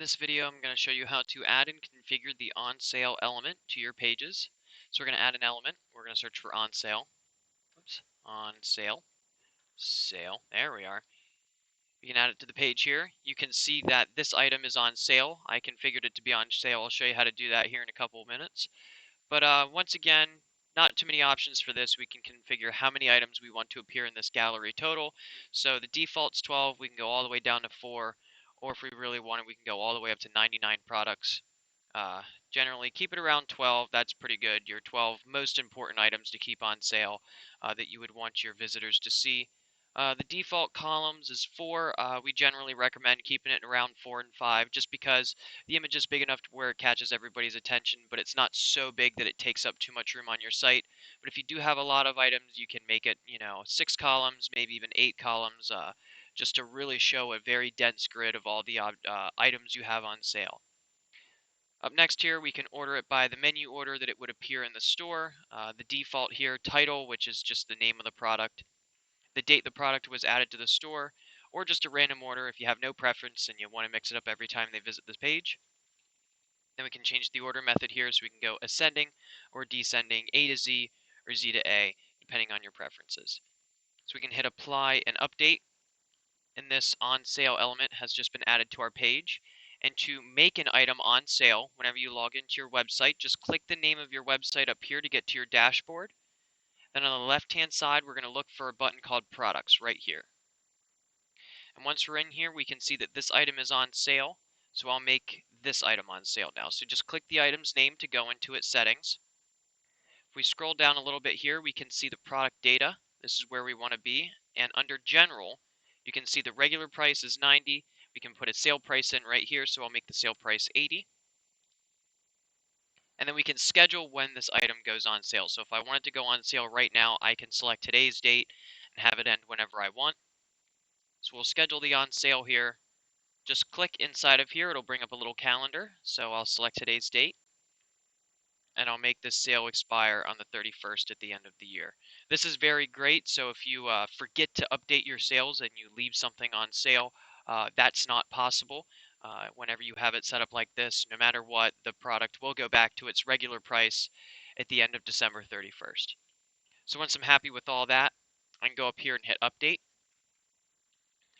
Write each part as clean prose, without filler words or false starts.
In this video, I'm going to show you how to add and configure the on sale element to your pages. So we're going to add an element. We're going to search for on sale. Oops, on sale, sale. There we are. We can add it to the page here. You can see that this item is on sale. I configured it to be on sale. I'll show you how to do that here in a couple of minutes. But once again, not too many options for this. We can configure how many items we want to appear in this gallery total. So the default's 12. We can go all the way down to 4. Or if we really want it, we can go all the way up to 99 products. Generally, keep it around 12. That's pretty good. Your 12 most important items to keep on sale that you would want your visitors to see. The default columns is 4. We generally recommend keeping it around 4 and 5 just because the image is big enough to where it catches everybody's attention, but it's not so big that it takes up too much room on your site. But if you do have a lot of items, you can make it, 6 columns, maybe even 8 columns, just to really show a very dense grid of all the items you have on sale. Up next here, we can order it by the menu order that it would appear in the store. The default here, title, which is just the name of the product, the date the product was added to the store, or just a random order if you have no preference and you want to mix it up every time they visit this page. Then we can change the order method here so we can go ascending or descending, A to Z or Z to A, depending on your preferences. So we can hit apply and update, and this on sale element has just been added to our page. And to make an item on sale, whenever you log into your website, just click the name of your website up here to get to your dashboard. Then on the left-hand side, we're going to look for a button called Products right here. And once we're in here, we can see that this item is on sale. So I'll make this item on sale now. So just click the item's name to go into its settings. If we scroll down a little bit here, we can see the product data. This is where we want to be. And under General, you can see the regular price is 90. We can put a sale price in right here, so I'll make the sale price 80. And then we can schedule when this item goes on sale. So if I want it to go on sale right now, I can select today's date and have it end whenever I want. So we'll schedule the on sale here. Just click inside of here, it'll bring up a little calendar. So I'll select today's date, and I'll make this sale expire on the 31st at the end of the year. This is very great, so if you forget to update your sales and you leave something on sale, that's not possible. Whenever you have it set up like this, no matter what, the product will go back to its regular price at the end of December 31st. So once I'm happy with all that, I can go up here and hit update.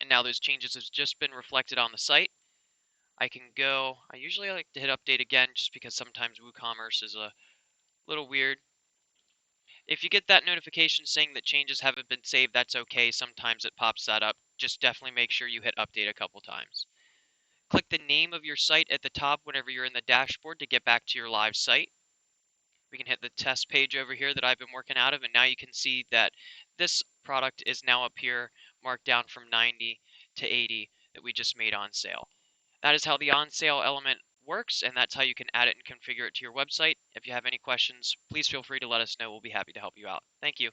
And now those changes have just been reflected on the site. I usually like to hit update again just because sometimes WooCommerce is a little weird. If you get that notification saying that changes haven't been saved, that's okay. Sometimes it pops that up. Just definitely make sure you hit update a couple times. Click the name of your site at the top whenever you're in the dashboard to get back to your live site. We can hit the test page over here that I've been working out of, and now you can see that this product is now up here marked down from 90 to 80 that we just made on sale. That is how the on sale element works, and that's how you can add it and configure it to your website. If you have any questions, please feel free to let us know. We'll be happy to help you out. Thank you.